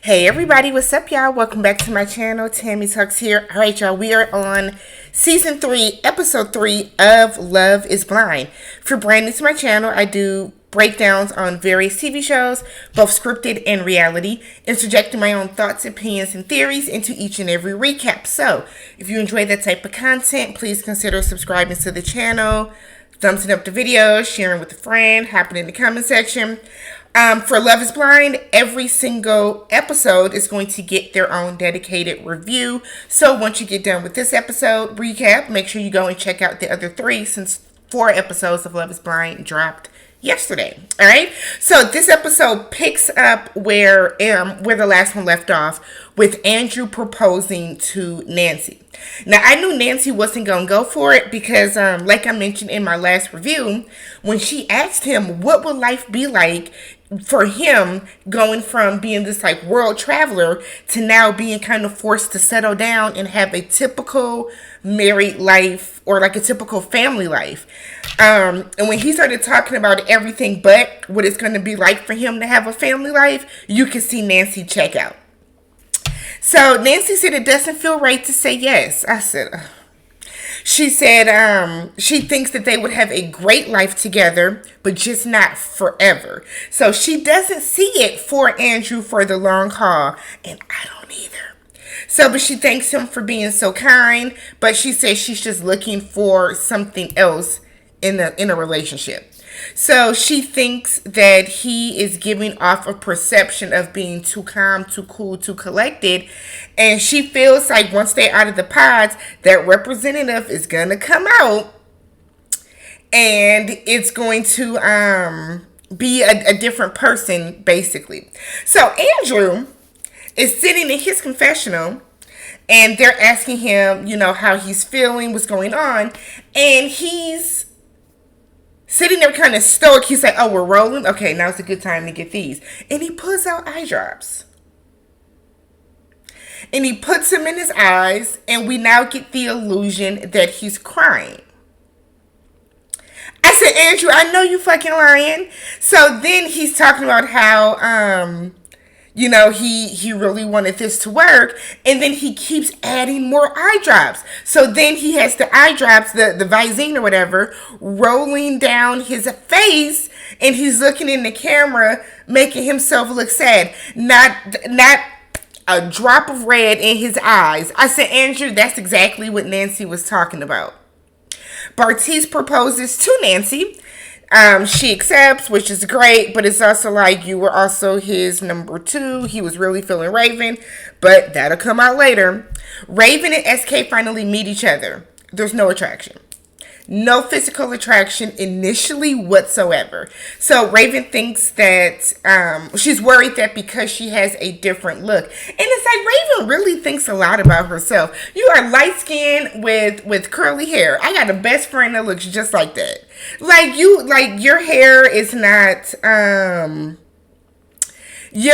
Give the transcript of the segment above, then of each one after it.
Hey everybody, what's up y'all? Welcome back to my channel, TammyTalks here. Alright y'all, we are on Season 3, Episode 3 of Love is Blind. If you're brand new to my channel, I do breakdowns on various TV shows, both scripted and reality, interjecting my own thoughts, opinions, and theories into each and every recap. So, if you enjoy that type of content, please consider subscribing to the channel, thumbsing up the video, sharing with a friend, hopping in the comment section. For Love is Blind, every single episode is going to get their own dedicated review. So once you get done with this episode recap, make sure you go and check out the other 3 since 4 episodes of Love is Blind dropped yesterday. All right. So this episode picks up where the last one left off, with Andrew proposing to Nancy. Now, I knew Nancy wasn't going to go for it because, like I mentioned in my last review, when she asked him what would life be like for him going from being this like world traveler to now being kind of forced to settle down and have a typical married life or like a typical family life. And when he started talking about everything but what it's going to be like for him to have a family life, you could see Nancy check out. So Nancy said it doesn't feel right to say yes. I said, ugh. She said she thinks that they would have a great life together, but just not forever. So she doesn't see it for Andrew for the long haul, and I don't either. So, but she thanks him for being so kind, but she says she's just looking for something else in a relationship. So she thinks that he is giving off a perception of being too calm, too cool, too collected. And she feels like once they're out of the pods, that representative is going to come out. And it's going to be a different person, basically. So Andrew is sitting in his confessional. And they're asking him, how he's feeling, what's going on. And he's sitting there kind of stoic. He's like, oh, we're rolling? Okay, now's a good time to get these. And he pulls out eye drops. And he puts them in his eyes. And we now get the illusion that he's crying. I said, Andrew, I know you fucking lying. So then he's talking about how, he really wanted this to work. And then he keeps adding more eye drops. So then he has the eye drops, the Visine or whatever, rolling down his face. And he's looking in the camera, making himself look sad. Not a drop of red in his eyes. I said, Andrew, that's exactly what Nancy was talking about. Bartis proposes to Nancy. She accepts, which is great, but it's also like you were also his number 2. He was really feeling Raven, but that'll come out later. Raven and SK finally meet each other. There's no attraction. No physical attraction initially whatsoever. So Raven thinks that she's worried that because she has a different look. And it's like Raven really thinks a lot about herself. You are light skinned with curly hair. I got a best friend that looks just like that. Your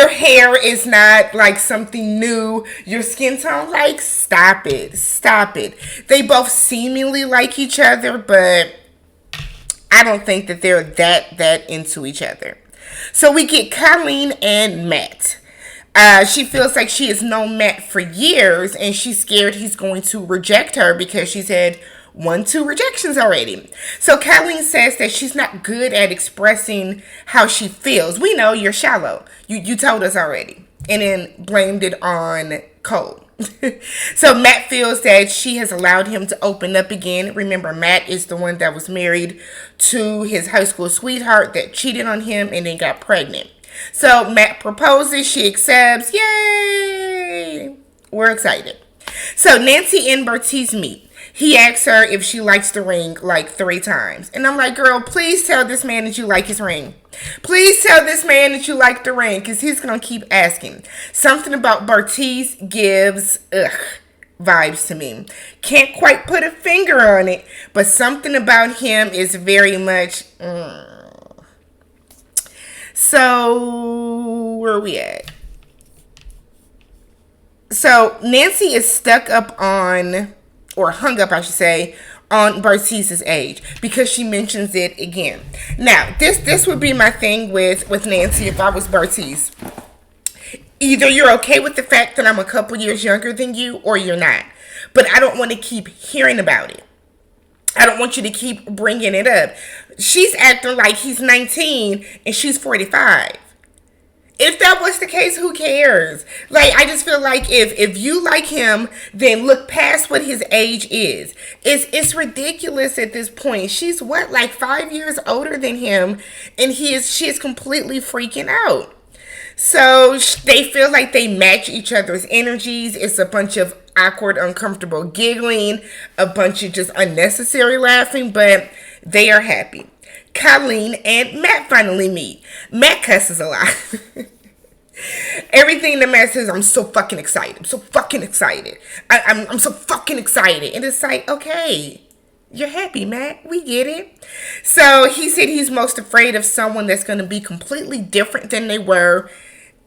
hair is not like something new. Your skin tone, like, stop it. They both seemingly like each other, but I don't think that they're that into each other. So we get Colleen and Matt. She feels like she has known Matt for years, and she's scared he's going to reject her because she's had 2 rejections already. So Colleen says that she's not good at expressing how she feels. We know you're shallow. You told us already. And then blamed it on Cole. So Matt feels that she has allowed him to open up again. Remember, Matt is the one that was married to his high school sweetheart that cheated on him and then got pregnant. So Matt proposes. She accepts. Yay! We're excited. So Nancy and Bartis meet. He asks her if she likes the ring like 3 times. And I'm like, girl, please tell this man that you like his ring. Please tell this man that you like the ring, because he's going to keep asking. Something about Bartis gives vibes to me. Can't quite put a finger on it, but something about him is very much... So, where are we at? So, Nancy is stuck up on... or hung up, I should say, on Bartis's age because she mentions it again. Now, this would be my thing with Nancy if I was Bartis. Either you're okay with the fact that I'm a couple years younger than you, or you're not. But I don't want to keep hearing about it. I don't want you to keep bringing it up. She's acting like he's 19 and she's 45. If that was the case, who cares? Like, I just feel like if you like him, then look past what his age is. It's ridiculous at this point. She's what, like 5 years older than him, and she is completely freaking out. So they feel like they match each other's energies. It's a bunch of awkward, uncomfortable giggling, a bunch of just unnecessary laughing, but they are happy. Colleen and Matt finally meet. Matt cusses a lot. Everything that Matt says, I'm so fucking excited. I'm so fucking excited. I'm so fucking excited. And it's like, okay, you're happy, Matt. We get it. So he said he's most afraid of someone that's going to be completely different than they were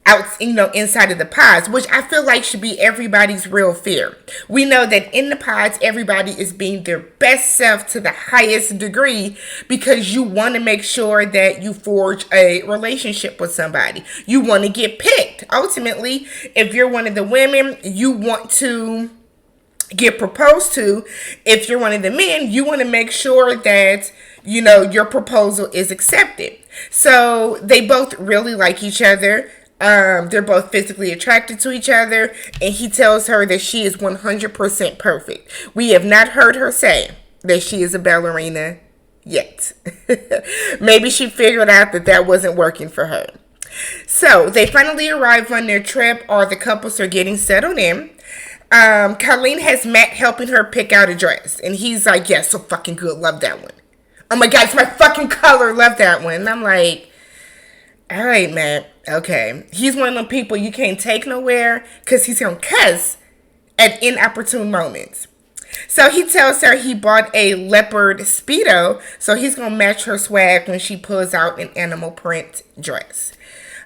out, inside of the pods, which I feel like should be everybody's real fear. We know that in the pods, everybody is being their best self to the highest degree because you want to make sure that you forge a relationship with somebody. You want to get picked. Ultimately, if you're one of the women, you want to get proposed to. If you're one of the men, you want to make sure that your proposal is accepted. So they both really like each other. They're both physically attracted to each other, and he tells her that she is 100% perfect. We have not heard her say that she is a ballerina yet. Maybe she figured out that wasn't working for her. So they finally arrive on their trip, or the couples are getting settled in. Colleen has Matt helping her pick out a dress, and he's like, yeah, so fucking good, love that one. Oh my god, it's my fucking color, love that one. And I'm like, all right, Matt. Okay. He's one of them people you can't take nowhere because he's going to cuss at inopportune moments. So he tells her he bought a leopard Speedo, so he's going to match her swag when she pulls out an animal print dress.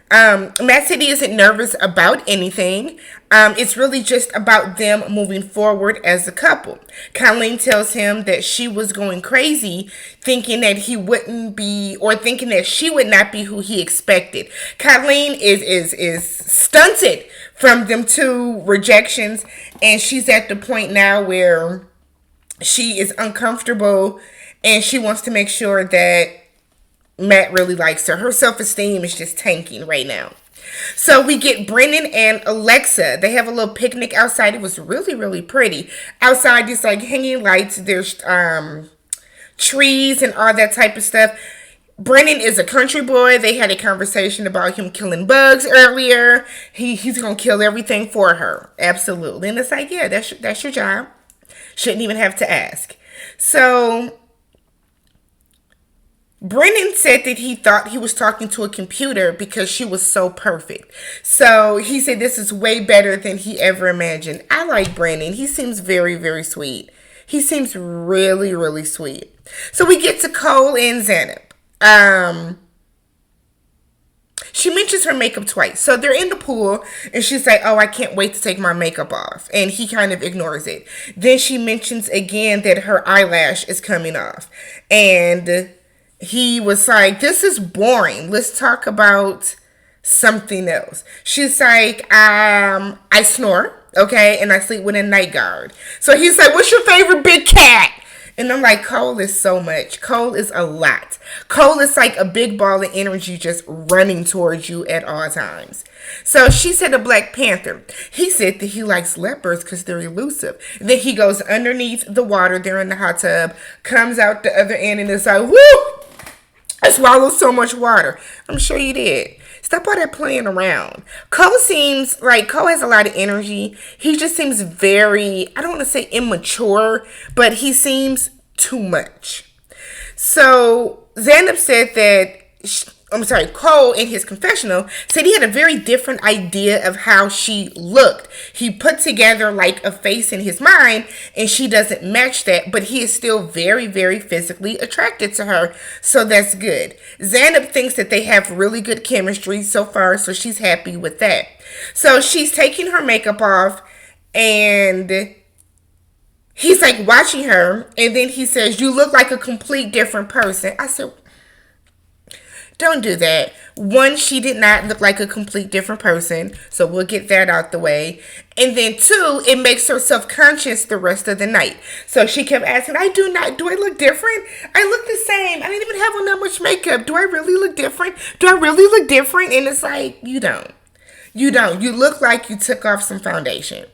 Matt said he isn't nervous about anything. It's really just about them moving forward as a couple. Colleen tells him that she was going crazy thinking that he wouldn't be, or thinking that she would not be who he expected. Colleen is stunted from them two rejections, and she's at the point now where she is uncomfortable and she wants to make sure that Matt really likes her. Her self-esteem is just tanking right now. So we get Brennan and Alexa. They have a little picnic outside. It was really, really pretty. Outside, there's like hanging lights. There's trees and all that type of stuff. Brennan is a country boy. They had a conversation about him killing bugs earlier. He's going to kill everything for her. Absolutely. And it's like, yeah, that's your job. Shouldn't even have to ask. So Brennan said that he thought he was talking to a computer because she was so perfect. So he said this is way better than he ever imagined. I like Brennan. He seems very, very sweet. He seems really, really sweet. So we get to Cole and Xander. She mentions her makeup twice. So they're in the pool and she's like, oh, I can't wait to take my makeup off. And he kind of ignores it. Then she mentions again that her eyelash is coming off. And he was like, this is boring. Let's talk about something else. She's like, I snore, okay? And I sleep with a night guard. So he's like, what's your favorite big cat? And I'm like, Cole is so much. Cole is a lot. Cole is like a big ball of energy just running towards you at all times. So she said a Black Panther. He said that he likes leopards because they're elusive. Then he goes underneath the water. They're in the hot tub. Comes out the other end and is like, woo! I swallowed so much water. I'm sure you did. Stop all that playing around. Cole has a lot of energy. He just seems very, I don't want to say immature, but he seems too much. So Xander said that, Cole in his confessional said he had a very different idea of how she looked. He put together like a face in his mind and she doesn't match that, but he is still very, very physically attracted to her. So that's good. Xander thinks that they have really good chemistry so far, so she's happy with that. So she's taking her makeup off and he's like watching her and then he says, you look like a complete different person. I said, Don't do that. One, she did not look like a complete different person, so we'll get that out the way. And then two, it makes her self-conscious the rest of the night. So she kept asking, do I look different? I look the same. I didn't even have on that much makeup. Do I really look different? Do I really look different? And it's like, you don't. You don't. You look like you took off some foundation.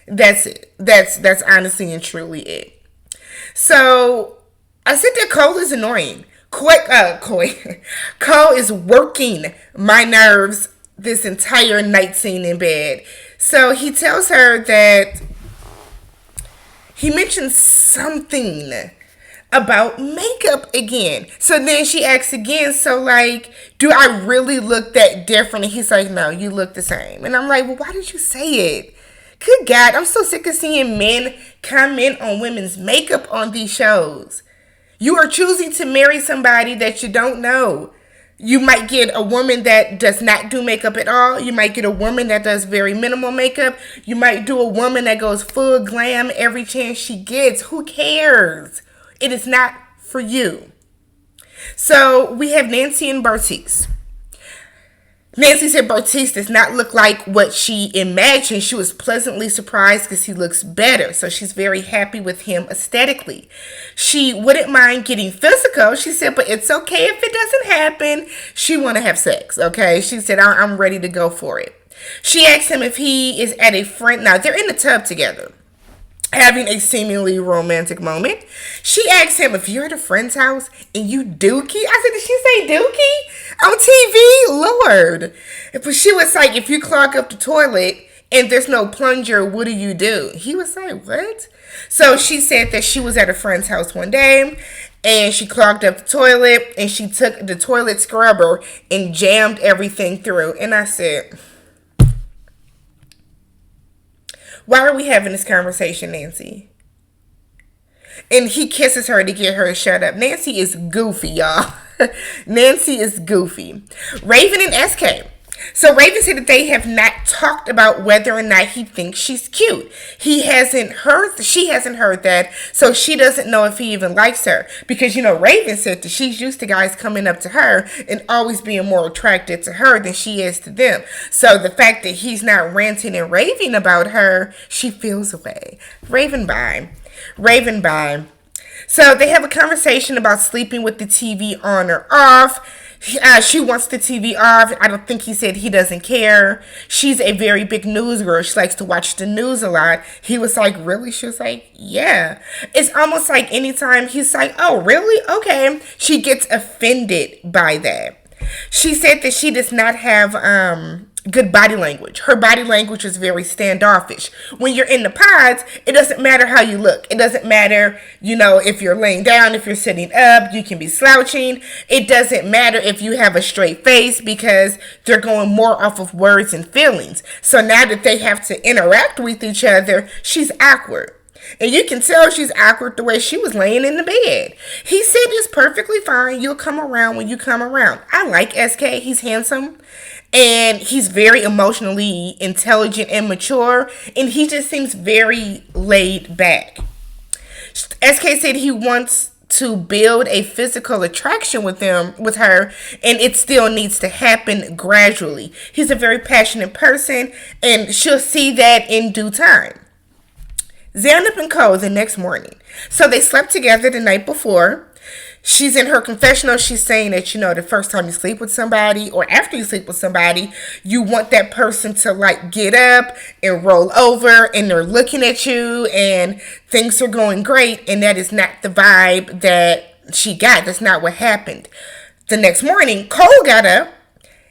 That's it. That's honestly and truly it. So I said that Cole is annoying. Cole is working my nerves this entire night scene in bed. So he tells her that he mentions something about makeup again. So then she asks again, so like, do I really look that different? And he's like, no, you look the same. And I'm like, well, why did you say it? Good God, I'm so sick of seeing men comment on women's makeup on these shows. You are choosing to marry somebody that you don't know. You might get a woman that does not do makeup at all. You might get a woman that does very minimal makeup. You might do a woman that goes full glam every chance she gets. Who cares? It is not for you. So we have Nancy and Bartis. Nancy said Bartis does not look like what she imagined. She was pleasantly surprised because he looks better. So she's very happy with him aesthetically. She wouldn't mind getting physical. She said, but it's okay if it doesn't happen. She want to have sex, okay? She said, I'm ready to go for it. She asked him if he is at a friend. Now, they're in the tub together, having a seemingly romantic moment. She asked him if you're at a friend's house and you dookie. I said, did she say dookie on TV? Lord. But she was like, if you clog up the toilet and there's no plunger, what do? He was like, what? So she said that she was at a friend's house one day and she clogged up the toilet and she took the toilet scrubber and jammed everything through. And I said, why are we having this conversation, Nancy? And he kisses her to get her to shut up. Nancy is goofy, y'all. Nancy is goofy. Raven and SK. So Raven said that they have not talked about whether or not he thinks she's cute. She hasn't heard that, so she doesn't know if he even likes her. Because, Raven said that she's used to guys coming up to her and always being more attracted to her than she is to them. So the fact that he's not ranting and raving about her, she feels away. Raven bye. So they have a conversation about sleeping with the TV on or off. She wants the TV off. I don't think he said he doesn't care. She's a very big news girl. She likes to watch the news a lot. He was like, really? She was like, yeah. It's almost like anytime he's like, oh, really? Okay. She gets offended by that. She said that she does not have good body language. Her body language is very standoffish. When you're in the pods, it doesn't matter how you look. It doesn't matter, if you're laying down, if you're sitting up, you can be slouching. It doesn't matter if you have a straight face because they're going more off of words and feelings. So now that they have to interact with each other, she's awkward. And you can tell she's awkward the way she was laying in the bed. He said it's perfectly fine. You'll come around when you come around. I like SK. He's handsome. And he's very emotionally intelligent and mature. And he just seems very laid back. SK said he wants to build a physical attraction with her, and it still needs to happen gradually. He's a very passionate person, and she'll see that in due time. Xander and Co the next morning. So they slept together the night before. She's in her confessional. She's saying that, the first time you sleep with somebody or after you sleep with somebody, you want that person to like get up and roll over and they're looking at you and things are going great. And that is not the vibe that she got. That's not what happened. The next morning, Cole got up.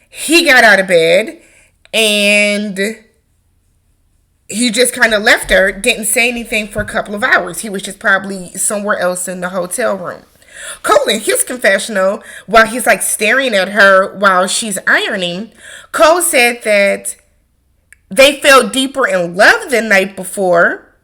He got out of bed and he just kind of left her, didn't say anything for a couple of hours. He was just probably somewhere else in the hotel room. Cole, in his confessional, while he's like staring at her while she's ironing, Cole said that they felt deeper in love the night before.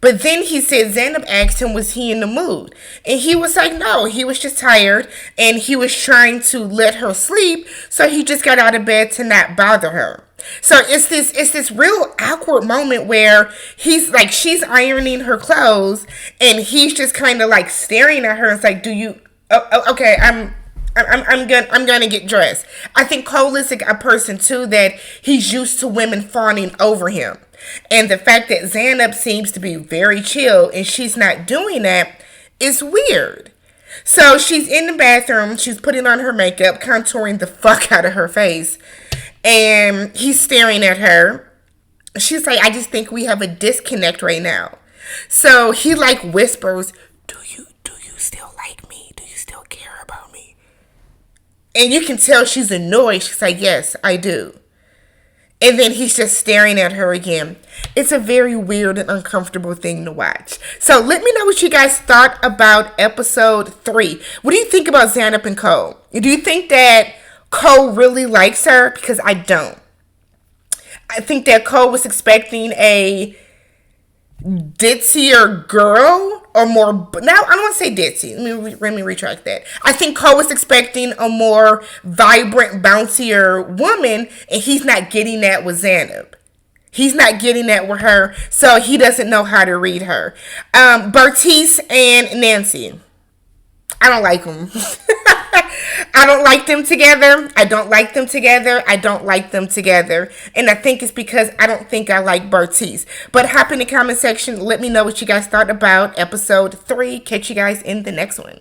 But then he said Xander asked him, was he in the mood? And he was like, no, he was just tired and he was trying to let her sleep. So he just got out of bed to not bother her. So it's this real awkward moment where he's like, she's ironing her clothes and he's just kind of like staring at her. It's like, okay, I'm gonna get dressed. I think Cole is a person too that he's used to women fawning over him, and the fact that Xander seems to be very chill and she's not doing that is weird. So she's in the bathroom. She's putting on her makeup, contouring the fuck out of her face, and he's staring at her. She's like, "I just think we have a disconnect right now." So he like whispers, "Do you still like me? Do you still care about me?" And you can tell she's annoyed. She's like, "Yes, I do." And then he's just staring at her again. It's a very weird and uncomfortable thing to watch. So let me know what you guys thought about episode 3. What do you think about Xander and Co? Do you think that Co really likes her? Because I don't. I think that Co was expecting a ditzier girl, or more. Now I don't want to say ditzy. Let me retract that. I think Co was expecting a more vibrant, bouncier woman, and he's not getting that with Xander. He's not getting that with her, so he doesn't know how to read her. Bartis and Nancy. I don't like them. I don't like them together. I don't like them together. I don't like them together. And I think it's because I don't think I like Bartis. But hop in the comment section. Let me know what you guys thought about episode 3. Catch you guys in the next one.